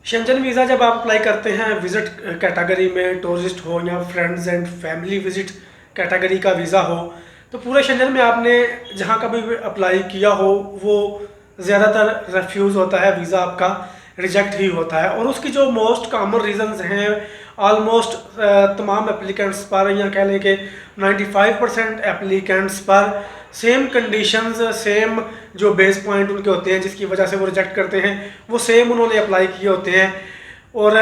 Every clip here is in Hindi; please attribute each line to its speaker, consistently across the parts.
Speaker 1: शेंजन वीज़ा जब आप अप्लाई करते हैं विज़िट कैटेगरी में, टूरिस्ट हो या friends and family visit category का वीज़ा हो, तो पूरे शेंजन में आपने जहाँ का भी अप्लाई किया हो वो ज़्यादातर रिफ्यूज़ होता है, वीज़ा आपका रिजेक्ट ही होता है। और उसकी जो मोस्ट कॉमन रीजंस हैं ऑलमोस्ट तमाम एप्लीकेंट्स पर, या कह लें कि 95% एप्लीकेंट्स पर सेम कंडीशंस, सेम जो बेस पॉइंट उनके होते हैं जिसकी वजह से वो रिजेक्ट करते हैं, वो सेम उन्होंने अप्लाई किए होते हैं। और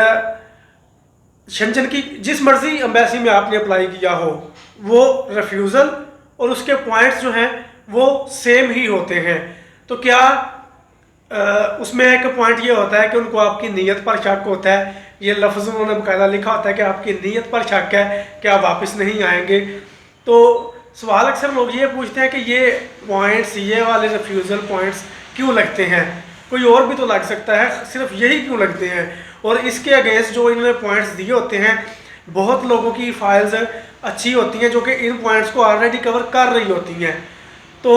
Speaker 1: शेंजन की जिस मर्जी एम्बेसी में आपने अप्लाई किया हो वो रिफ्यूज़ल और उसके पॉइंट्स जो हैं वो सेम ही होते हैं। तो क्या उसमें एक पॉइंट ये होता है कि उनको आपकी नीयत पर शक होता है, ये लफ्ज़ उन्होंने बाकायदा लिखा होता है कि आपकी नीयत पर शक है कि आप वापस नहीं आएंगे। तो सवाल अक्सर लोग ये पूछते हैं कि ये पॉइंट्स, ये वाले रिफ्यूज़ल पॉइंट्स क्यों लगते हैं, कोई और भी तो लग सकता है, सिर्फ यही क्यों लगते हैं। और इसके अगेंस्ट जो इन्होंने पॉइंट्स दिए होते हैं, बहुत लोगों की फाइल्स अच्छी होती हैं जो कि इन पॉइंट्स को ऑलरेडी कवर कर रही होती हैं, तो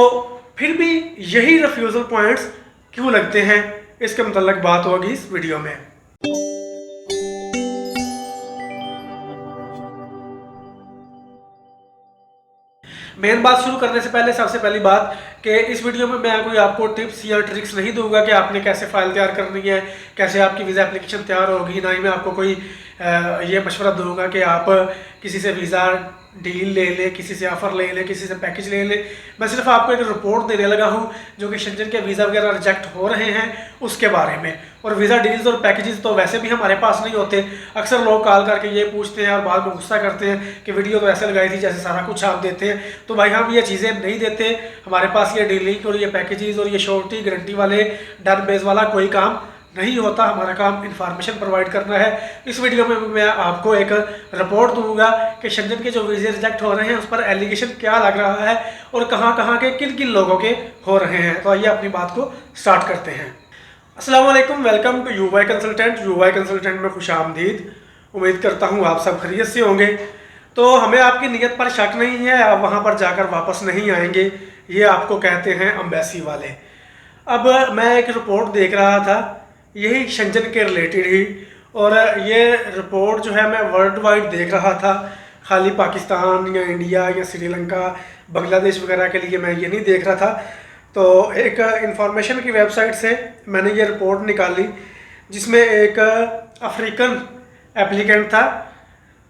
Speaker 1: फिर भी यही रिफ्यूज़ल पॉइंट्स क्यों लगते हैं, इसके मतलब बात होगी इस वीडियो में। मेन बात शुरू करने से पहले सबसे पहली बात कि इस वीडियो में मैं कोई आपको टिप्स या ट्रिक्स नहीं दूंगा कि आपने कैसे फाइल तैयार करनी है, कैसे आपकी वीज़ा एप्लीकेशन तैयार होगी। ना ही मैं आपको कोई ये मशवरा दूंगा कि आप किसी से वीज़ा डील ले लें, किसी से ऑफ़र ले लें, किसी से पैकेज ले लें। मैं सिर्फ आपको एक रिपोर्ट देने लगा हूँ जो कि शेंजन के वीज़ा वगैरह रिजेक्ट हो रहे हैं उसके बारे में। और वीज़ा डील्स और पैकेजेस तो वैसे भी हमारे पास नहीं होते। अक्सर लोग कॉल करके ये पूछते हैं और बाद में गुस्सा करते हैं कि वीडियो तो ऐसे लगाई थी जैसे सारा कुछ आप देते हैं। तो भाई हम ये चीज़ें नहीं देते, हमारे पास ये डीलिंग और ये पैकेजेस और ये श्योरिटी गारंटी वाले डन बेस वाला कोई काम नहीं होता। हमारा काम इंफॉर्मेशन प्रोवाइड करना है। इस वीडियो में मैं आपको एक रिपोर्ट दूंगा कि शेंजन के जो वीज़े रिजेक्ट हो रहे हैं उस पर एलिगेशन क्या लग रहा है और कहाँ कहाँ के किन किन लोगों के हो रहे हैं। तो आइए अपनी बात को स्टार्ट करते हैं। अस्सलाम वालेकुम, welcome to UY consultant. UY consultant में खुश आमदीद। उम्मीद करता हूँ आप सब खैरियत से होंगे। तो हमें आपकी नीयत पर शक नहीं है, आप वहाँ पर जाकर वापस नहीं आएंगे, ये आपको कहते हैं एम्बेसी वाले। अब मैं एक रिपोर्ट देख रहा था यही शेंजन के रिलेटेड ही, और ये रिपोर्ट जो है मैं वर्ल्ड वाइड देख रहा था, खाली पाकिस्तान या इंडिया या श्रीलंका बांग्लादेश वगैरह के लिए मैं ये नहीं देख रहा था। तो एक इंफॉर्मेशन की वेबसाइट से मैंने ये रिपोर्ट निकाली जिसमें एक अफ्रीकन एप्लीकेंट था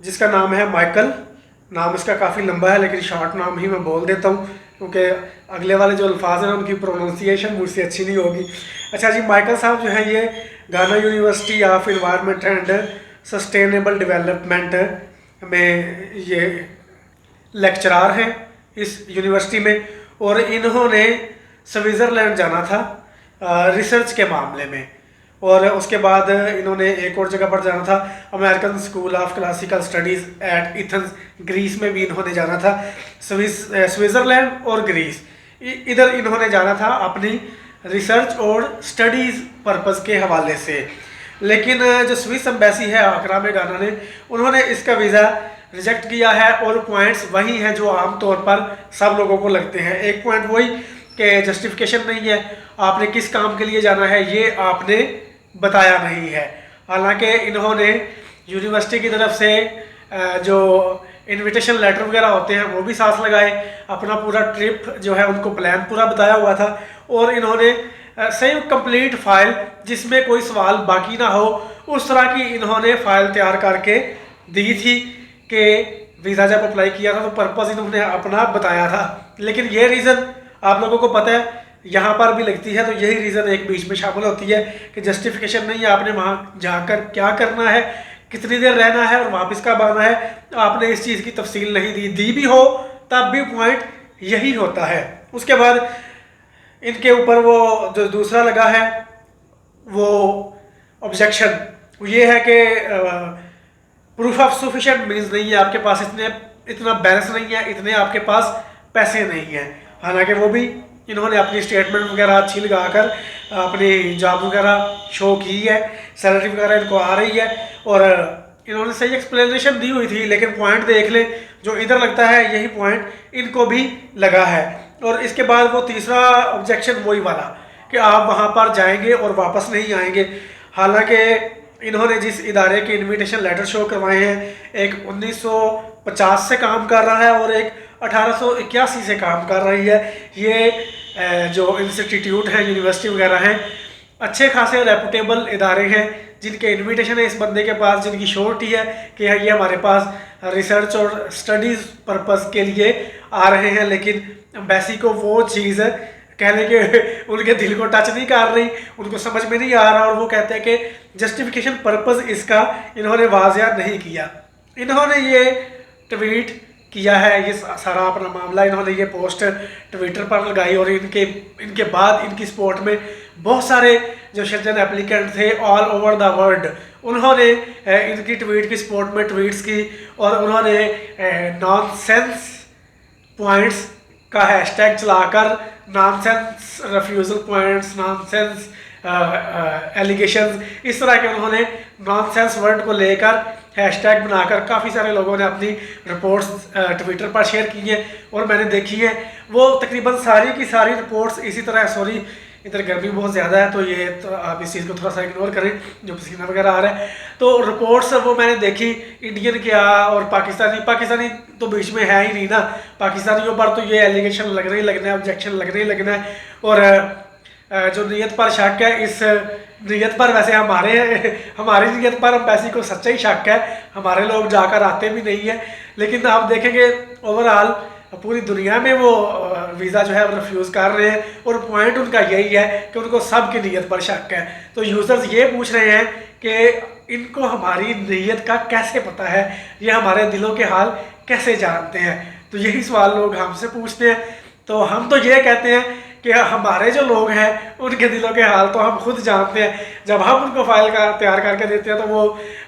Speaker 1: जिसका नाम है माइकल। नाम इसका काफ़ी लंबा है लेकिन शॉर्ट नाम ही मैं बोल देता हूँ क्योंकि अगले वाले जो अल्फाज हैं उनकी प्रोनाउंसिएशन मुझसे अच्छी नहीं होगी। अच्छा जी, माइकल साहब जो हैं ये Ghana university of environment and sustainable development में ये लेक्चरार हैं इस यूनिवर्सिटी में। और इन्होंने स्विट्ज़रलैंड जाना था रिसर्च के मामले में, और उसके बाद इन्होंने एक और जगह पर जाना था, American School of Classical Studies at Athens, Greece में भी इन्होंने जाना था। स्विट्ज़रलैंड और ग्रीस इधर इन्होंने जाना था अपनी रिसर्च और स्टडीज़ पर्पज़ के हवाले से। लेकिन जो स्विस एम्बेसी है आगरा में गाना ने, उन्होंने इसका वीज़ा रिजेक्ट किया है। और पॉइंट्स वही हैं जो आमतौर पर सब लोगों को लगते हैं। एक पॉइंट वही कि जस्टिफिकेशन नहीं है, आपने किस काम के लिए जाना है ये आपने बताया नहीं है। हालांकि इन्होंने यूनिवर्सिटी की तरफ से जो इनविटेशन लेटर वगैरह होते हैं वो भी साथ लगाए, अपना पूरा ट्रिप जो है उनको प्लान पूरा बताया हुआ था, और इन्होंने सेम कंप्लीट फाइल जिसमें कोई सवाल बाकी ना हो उस तरह की इन्होंने फाइल तैयार करके दी थी कि वीज़ा जब अप्लाई किया था तो पर्पज़ इन्होंने अपना बताया था। लेकिन ये रीज़न आप लोगों को पता है यहाँ पर भी लगती है, तो यही रीज़न एक बीच में शामिल होती है कि जस्टिफिकेशन नहीं है, आपने वहाँ जाकर क्या करना है, कितनी देर रहना है और वापस कब आना है, आपने इस चीज़ की तफसील नहीं दी भी हो तब भी पॉइंट यही होता है। उसके बाद इनके ऊपर वो जो दूसरा लगा है वो ऑब्जेक्शन ये है कि प्रूफ ऑफ सफिशिएंट मीन्स नहीं है, आपके पास इतना बैलेंस नहीं है, इतने आपके पास पैसे नहीं हैं। हालांकि वो भी इन्होंने अपनी स्टेटमेंट वगैरह अच्छी लगाकर अपनी जॉब वगैरह शो की है, सैलरी वगैरह इनको आ रही है और इन्होंने सही एक्सप्लेनेशन दी हुई थी। लेकिन पॉइंट देख ले जो इधर लगता है यही पॉइंट इनको भी लगा है। और इसके बाद वो तीसरा ऑब्जेक्शन वही वाला कि आप वहाँ पर जाएंगे और वापस नहीं आएंगे। हालांकि इन्होंने जिस इदारे के इनविटेशन लेटर शो करवाए हैं, एक 1950 से काम कर रहा है और एक 1881 से काम कर रही है। ये जो इंस्टीट्यूट हैं, यूनिवर्सिटी वगैरह हैं, अच्छे खासे रेपुटेबल इदारे हैं जिनके इनविटेशन है इस बंदे के पास, जिनकी श्योरिटी है कि ये हमारे पास रिसर्च और स्टडीज़ पर्पज़ के लिए आ रहे हैं। लेकिन एम्बेसी को वो चीज़ कहने के उनके दिल को टच नहीं कर रही, उनको समझ में नहीं आ रहा, और वो कहते हैं कि जस्टिफिकेशन पर्पज़ इसका इन्होंने वाज़िया नहीं किया। इन्होंने ये ट्वीट किया है, ये सारा अपना मामला इन्होंने ये पोस्ट ट्विटर पर लगाई, और इनके बाद इनकी सपोर्ट में बहुत सारे जो शंजन एप्लीकेंट थे ऑल ओवर द वर्ल्ड, उन्होंने इनकी ट्वीट की सपोर्ट में ट्वीट्स की, और उन्होंने नॉनसेंस पॉइंट्स का हैशटैग चलाकर nonsense refusal points, nonsense allegations, इस तरह के उन्होंने नॉनसेंस वर्ड को लेकर हैशटैग बनाकर काफ़ी सारे लोगों ने अपनी रिपोर्ट्स ट्विटर पर शेयर की हैं और मैंने देखी है। वो तकरीबन सारी की सारी रिपोर्ट्स इसी तरह, सॉरी इधर गर्मी बहुत ज़्यादा है तो ये तो आप इस चीज़ को थोड़ा सा इग्नोर करें, जो पसीना वगैरह आ रहा है। तो रिपोर्ट्स वो मैंने देखी, इंडियन क्या और पाकिस्तानी तो बीच में है ही नहीं ना, पाकिस्तानियों पर तो ये एलिगेशन लगना ही लगना है, ऑब्जेक्शन लगना ही लगना है। और जो नीयत पर शक है, इस नीयत पर वैसे हमारी नीयत पर एम्बेसी को सच्चा ही शक है, हमारे लोग जाकर आते भी नहीं है। लेकिन आप देखेंगे ओवरऑल पूरी दुनिया में वो वीज़ा जो है वो रिफ्यूज़ कर रहे हैं, और पॉइंट उनका यही है कि उनको सब की नीयत पर शक है। तो यूज़र्स ये पूछ रहे हैं कि इनको हमारी नीयत का कैसे पता है, ये हमारे दिलों के हाल कैसे जानते हैं। तो यही सवाल लोग हमसे पूछते हैं। तो हम तो ये कहते हैं कि हमारे जो लोग हैं उनके दिलों के हाल तो हम खुद जानते हैं। जब हम उनको फाइल का तैयार करके देते हैं तो वो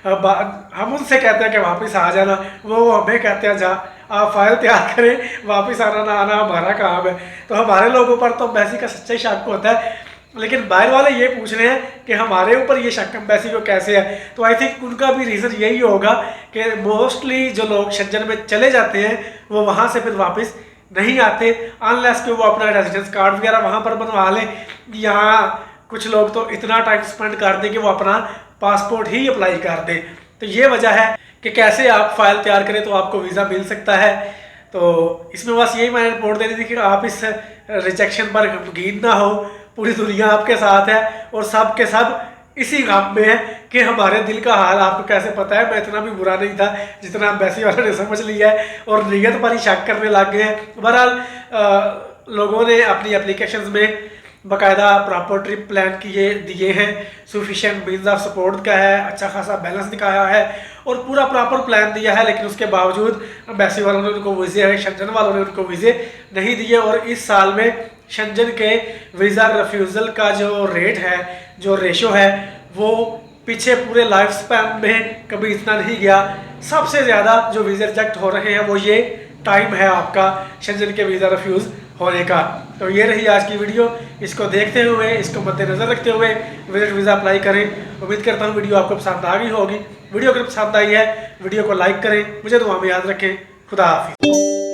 Speaker 1: हम उनसे कहते हैं कि वापस आ जाना, वो हमें कहते हैं जा आप फाइल तैयार करें, वापस आना ना आना हमारा काम है। तो हमारे लोगों पर तो एम्बेसी का सच्चा ही शक होता है। लेकिन बाहर वाले ये पूछ रहे हैं कि हमारे ऊपर ये शक एम्बेसी को कैसे है। तो आई थिंक उनका भी रीज़न यही होगा कि मोस्टली जो लोग शंजन में चले जाते हैं वो वहाँ से फिर वापस नहीं आते, अनलेस कि वो अपना रेजिडेंस कार्ड वगैरह वहाँ पर बनवा लें। यहाँ कुछ लोग तो इतना टाइम स्पेंड कर दें कि वो अपना पासपोर्ट ही अप्लाई कर दें। तो ये वजह है कि कैसे आप फाइल तैयार करें तो आपको वीज़ा मिल सकता है। तो इसमें बस यही मैंने रिपोर्ट दे दी थी कि आप इस रिजेक्शन पर गमगीन ना हो, पूरी दुनिया आपके साथ है और सब के सब इसी गम में है कि हमारे दिल का हाल आपको कैसे पता है। मैं इतना भी बुरा नहीं था जितना एम्बेसी वालों ने समझ लिया है और नीयत पर ही शक करने लग गए हैं। बहरहाल लोगों ने अपनी एप्लीकेशंस में बाकायदा प्रॉपर ट्रिप प्लान दिए हैं, सफिशिएंट मीन्स ऑफ सपोर्ट का है, अच्छा खासा बैलेंस दिखाया है और पूरा प्रॉपर प्लान दिया है। लेकिन उसके बावजूद एम्बेसी वालों ने उनको वीज़े, शंजन वालों ने उनको वीज़े नहीं दिए। और इस साल में शंजन के वीज़ा रिफ्यूज़ल का जो रेट है, जो रेशो है, वो पीछे पूरे लाइफ स्पैन में कभी इतना नहीं गया। सबसे ज़्यादा जो वीज़े रिजेक्ट हो रहे हैं वो ये टाइम है आपका शंजन के वीज़ा रिफ्यूज़ होने का। तो ये रही आज की वीडियो। इसको देखते हुए, इसको मद्देनज़र रखते हुए विजिट वीज़ा अप्लाई करें। उम्मीद करता हूँ वीडियो आपको पसंद आ गई होगी। वीडियो अगर पसंद आई है वीडियो को लाइक करें, मुझे दुआ में याद रखें। खुदा हाफिज़।